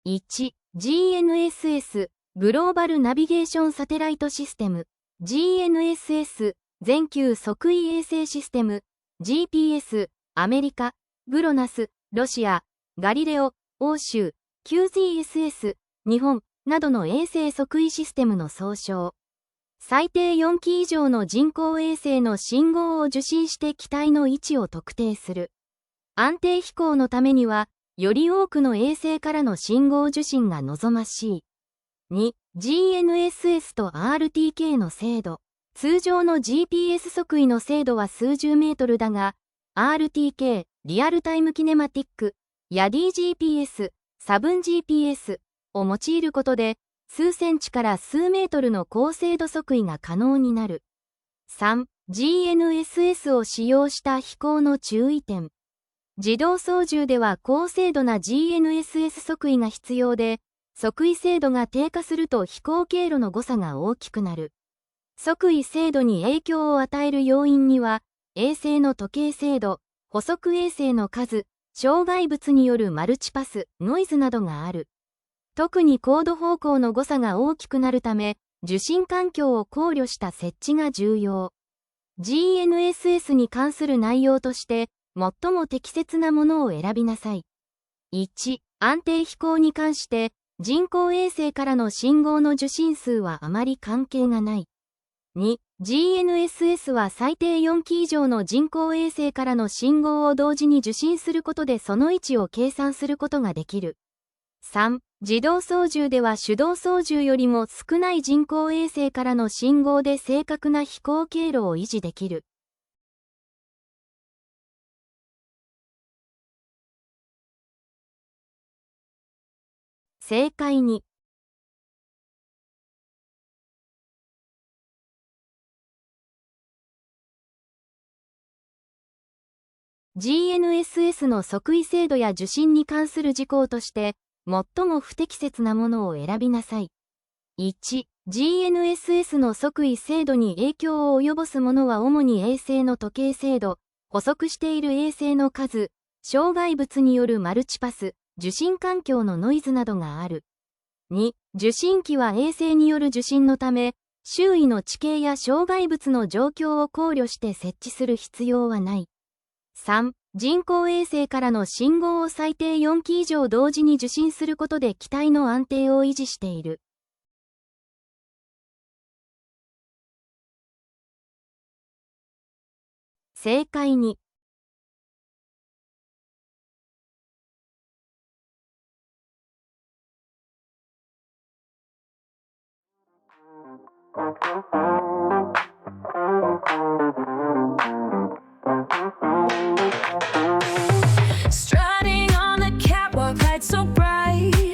1、GNSS、グローバルナビゲーションサテライトシステム。GNSS、全球測位衛星システム。GPS、アメリカ。グロナス、ロシア。ガリレオ、欧州。QGSS、日本。などの衛星測位システムの総称。最低4機以上の人工衛星の信号を受信して機体の位置を特定する。安定飛行のためには、より多くの衛星からの信号受信が望ましい。2、GNSS と RTK の精度。通常の GPS 測位の精度は数十メートルだが、RTK、リアルタイムキネマティック、や DGPS、サブン GPS を用いることで、数センチから数メートルの高精度測位が可能になる。3、GNSS を使用した飛行の注意点。自動操縦では高精度な GNSS 測位が必要で、測位精度が低下すると飛行経路の誤差が大きくなる。測位精度に影響を与える要因には、衛星の時計精度、捕捉衛星の数、障害物によるマルチパス、ノイズなどがある。特に高度方向の誤差が大きくなるため、受信環境を考慮した設置が重要。GNSS に関する内容として、最も適切なものを選びなさい。1、安定飛行に関して、人工衛星からの信号の受信数はあまり関係がない。2、GNSS は最低4機以上の人工衛星からの信号を同時に受信することでその位置を計算することができる。3、自動操縦では手動操縦よりも少ない人工衛星からの信号で正確な飛行経路を維持できる。正解に。GNSS の測位精度や受信に関する事項として、最も不適切なものを選びなさい。1、GNSS の測位精度に影響を及ぼすものは主に衛星の時計精度、捕捉している衛星の数、障害物によるマルチパス、受信環境のノイズなどがある。2、受信機は衛星による受信のため、周囲の地形や障害物の状況を考慮して設置する必要はない。3、人工衛星からの信号を最低4機以上同時に受信することで機体の安定を維持している。正解に。Strutting on the catwalk, lights so bright.